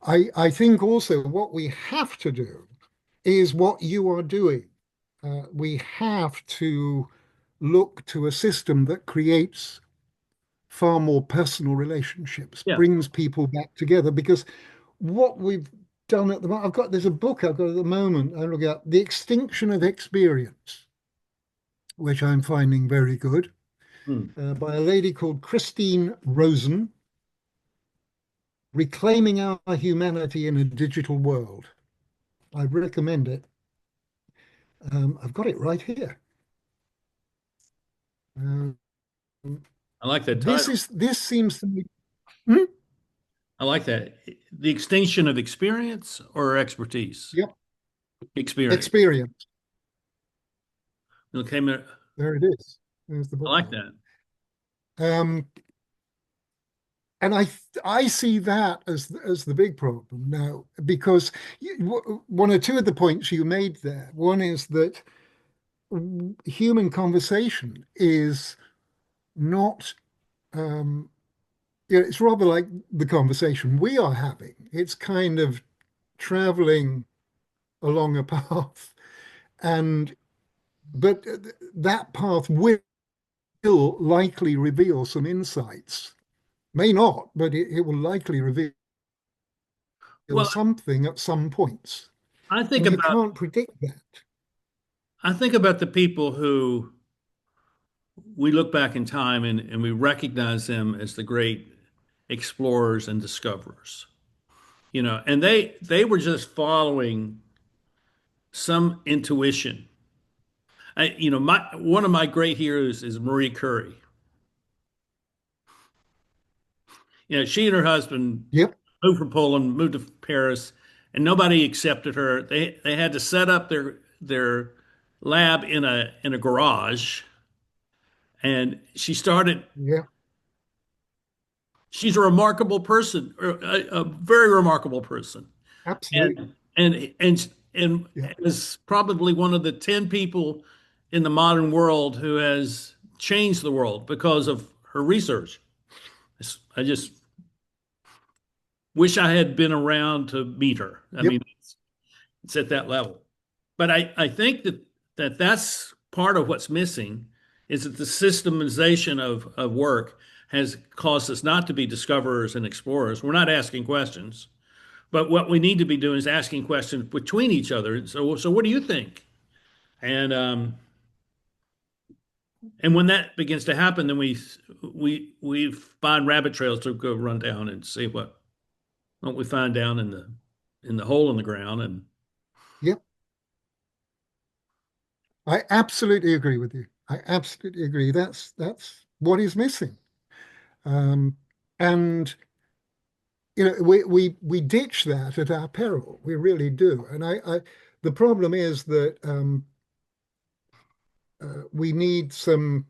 S2: I think also what we have to do is what you are doing. We have to look to a system that creates far more personal relationships,
S1: Yeah.
S2: brings people back together. Because what we've done at the moment, there's a book I've got at the moment. I look at The Extinction of Experience, which I'm finding very good,
S1: Hmm.
S2: by a lady called Christine Rosen, Reclaiming Our Humanity in a Digital World. I recommend it. I've got it right here. Um,
S1: I like that title.
S2: this seems to me. Hmm?
S1: I like that. The extinction of experience or expertise?
S2: Yep,
S1: Experience.
S2: experience.
S1: Okay,
S2: There it is. There's the
S1: I like
S2: bookmark.
S1: that.
S2: Um, and I see that as the big problem now, because one or two of the points you made there. One is that human conversation is not. Um, it's rather like the conversation we are having. It's kind of traveling along a path, and but that path will likely reveal some insights. May not, but it will likely reveal
S1: Well,
S2: something at some points,
S1: I think
S2: and you
S1: about
S2: can't predict that.
S1: I think about the people who we look back in time and we recognize them as the great explorers and discoverers. And they were just following some intuition. My one of my great heroes is Marie Curie. She and her husband
S2: Yep,
S1: moved from Poland, moved to Paris, and nobody accepted her. They had to set up their lab in a garage, and
S2: yeah,
S1: she's a remarkable person, a very remarkable person,
S2: absolutely.
S1: and
S2: Yeah,
S1: is probably one of the 10 people in the modern world who has changed the world because of her research. I just wish I had been around to meet her. I
S2: yep.
S1: mean, it's at that level. But I think that's part of what's missing is that the systemization of work has caused us not to be discoverers and explorers. We're not asking questions. But what we need to be doing is asking questions between each other. So what do you think? And and when that begins to happen, then we find rabbit trails to go run down and see what we find down in the hole in the ground. And
S2: Yep, I absolutely agree with you. I absolutely agree. That's what is missing. Um, and we ditch that at our peril. We really do. And the problem is that we need some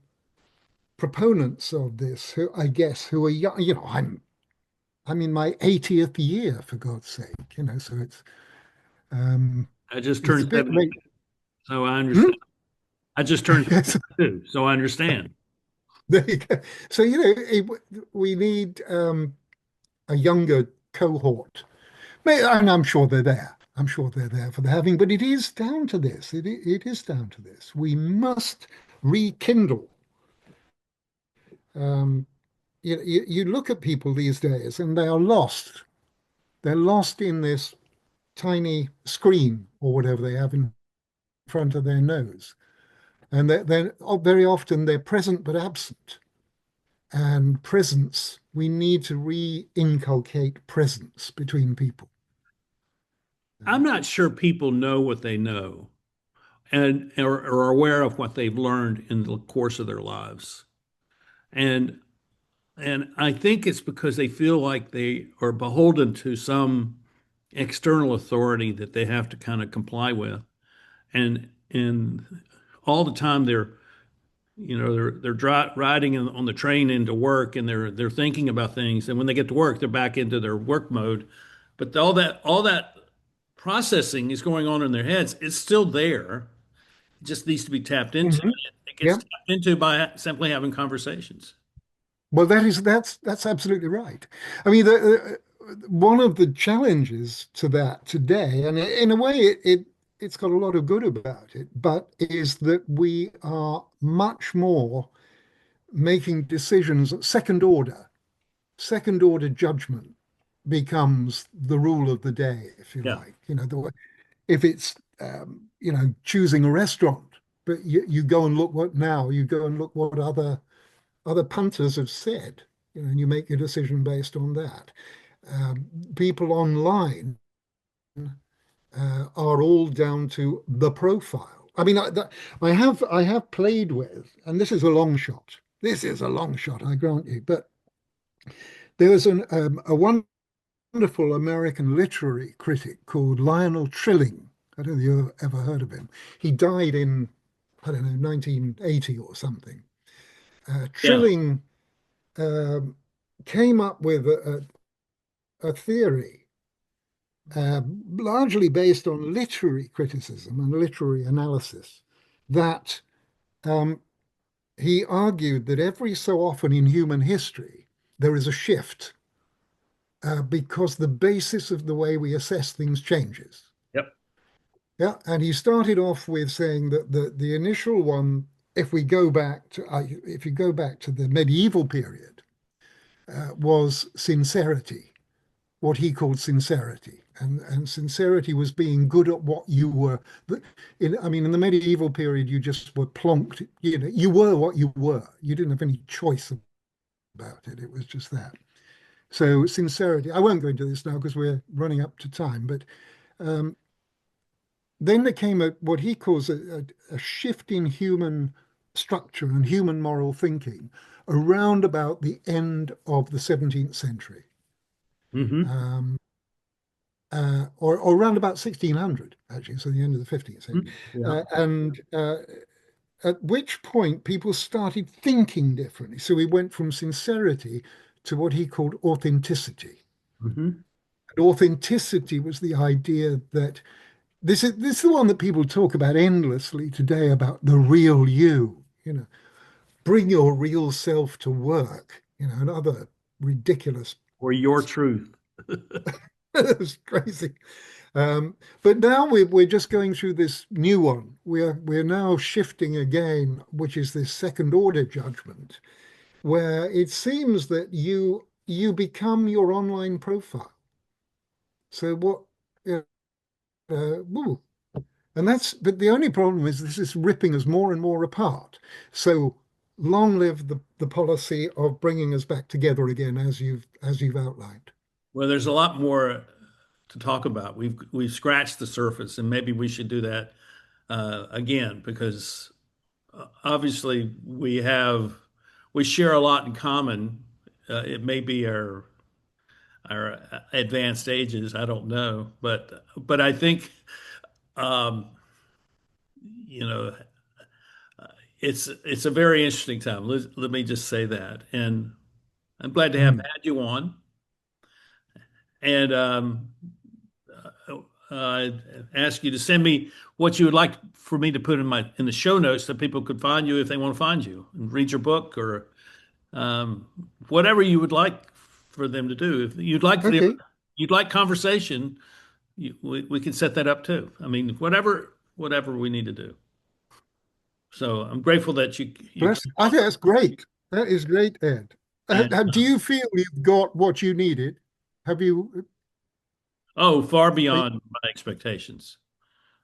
S2: proponents of this who I guess who are young. I'm in my 80th year, for God's sake. So um,
S1: I just
S2: it's a
S1: turned
S2: bit
S1: 70,
S2: late.
S1: so I understand.
S2: Hmm?
S1: I just turned
S2: Yes,
S1: 72, so I understand.
S2: there you go. So we need a younger cohort. And I'm sure they're there. I'm sure they're there for the having, but it is down to this. It is down to this. We must rekindle. Um, you look at people these days and they are lost. They're lost in this tiny screen or whatever they have in front of their nose. And very often they're present but absent. And presence, we need to re-inculcate presence between people.
S1: I'm not sure people know what they know and or are aware of what they've learned in the course of their lives. And and I think it's because they feel like they are beholden to some external authority that they have to kind of comply with. And all the time they're riding on the train into work and they're thinking about things. And when they get to work, they're back into their work mode. But all that processing is going on in their heads. It's still there. It just needs to be tapped into.
S2: Mhm.
S1: It gets
S2: Yeah.
S1: tapped into by simply having conversations.
S2: Well, that's absolutely right. I mean, one of the challenges to that today, and in a way, it's got a lot of good about it, but is that we are much more making decisions at second order. Second order judgment becomes the rule of the day, if you
S1: Yeah.
S2: like. If it's choosing a restaurant, but you go and look what now, you go and look what other punters have said, and you make your decision based on that. People online are all down to the profile. I mean, I have played with, and this is a long shot. This is a long shot, I grant you. But there was a wonderful American literary critic called Lionel Trilling. I don't know if you've ever heard of him. He died in, I don't know, 1980 or something.
S1: Yeah.
S2: Trilling um, came up with a theory largely based on literary criticism and literary analysis that um, he argued that every so often in human history there is a shift because the basis of the way we assess things changes.
S1: Yep.
S2: Yeah, and he started off with saying that the initial one, if you go back to the medieval period, was sincerity, what he called sincerity. And sincerity was being good at what you were. I mean, in the medieval period, you just were plonked, you were what you were. You didn't have any choice about it. It was just that. So sincerity, I won't go into this now because we're running up to time, but um, then there came what he calls a shift in human structure and human moral thinking around about the end of the 17th century.
S1: Hmm.
S2: Um, or around about 1600, actually, so the end of the 15th century.
S1: Yeah.
S2: And at which point people started thinking differently. So we went from sincerity to what he called authenticity.
S1: Hmm.
S2: And authenticity was the idea that this is the one that people talk about endlessly today about the real you, bring your real self to work, and other ridiculous.
S1: Or your truth.
S2: It's crazy. But now we're just going through this new one. We're now shifting again, which is this second order judgment, where it seems that you become your online profile. So what? Yeah, woo. And that's, but the only problem is this is ripping us more and more apart. So long live the policy of bringing us back together again, as you've outlined.
S1: Well, there's a lot more to talk about. We've scratched the surface, and maybe we should do that again because obviously we share a lot in common. It may be our advanced ages, I don't know, but I think um, you know it's a very interesting time. Let me just say that, and I'm glad to have
S2: Mm.
S1: had you on. And ask you to send me what you would like for me to put in the show notes so people could find you if they want to find you and read your book or um, whatever you would like for them to do. If
S2: Okay.
S1: you'd like conversation, we can set that up too. I mean, whatever we need to do. So I'm grateful that you
S2: That's,
S1: came
S2: I
S1: on.
S2: think that's great. That is great, Ed.
S1: And,
S2: Do you feel you've got what you needed? Have you?
S1: oh, far
S2: Are
S1: beyond my expectations.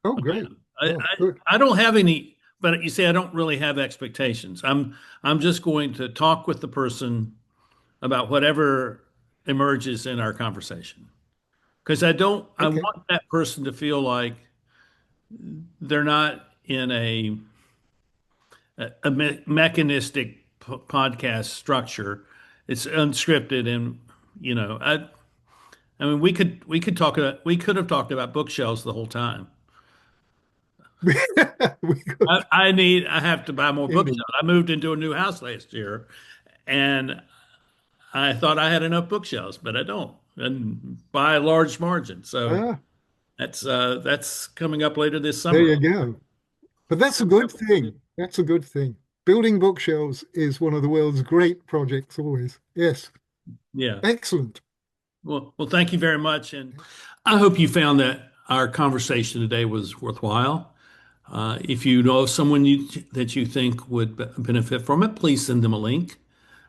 S2: oh, great.
S1: I,
S2: Oh,
S1: I
S2: good.
S1: I don't have any, but you see, I don't really have expectations. I'm just going to talk with the person about whatever emerges in our conversation. Because I
S2: Okay.
S1: want that person to feel like they're not in a mechanistic podcast structure. It's unscripted, and you know, I mean, we could have talked about bookshelves the whole time.
S2: We could
S1: I have to buy more
S2: indeed.
S1: bookshelves. I moved into a new house last year, and I thought I had enough bookshelves, but I don't, and by a large margin. So
S2: Ah,
S1: that's coming up later this
S2: there
S1: summer.
S2: you go. But that's a good thing. That's a good thing. Building bookshelves is one of the world's great projects always. Yes.
S1: Yeah.
S2: Excellent.
S1: Well, thank you very much, and I hope you found that our conversation today was worthwhile. If you know someone that you think would benefit from it, please send them a link.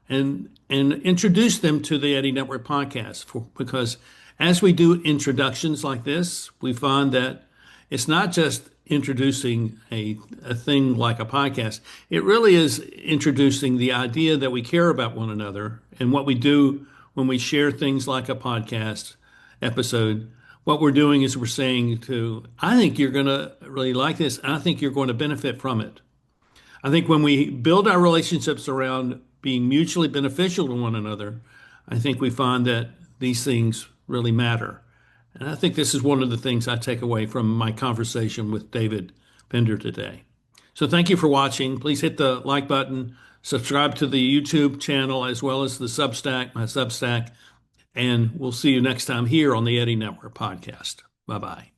S1: And introduce them to the Eddie Network podcast because as we do introductions like this, we find that it's not just introducing a thing like a podcast. It really is introducing the idea that we care about one another and what we do when we share things like a podcast episode. What we're doing is we're saying I think you're going to really like this. And I think you're going to benefit from it. I think when we build our relationships around being mutually beneficial to one another, I think we find that these things really matter. And I think this is one of the things I take away from my conversation with David Pinder today. So thank you for watching. Please hit the like button, subscribe to the YouTube channel as well as the Substack, my Substack, and we'll see you next time here on the Eddie Network podcast. Bye bye.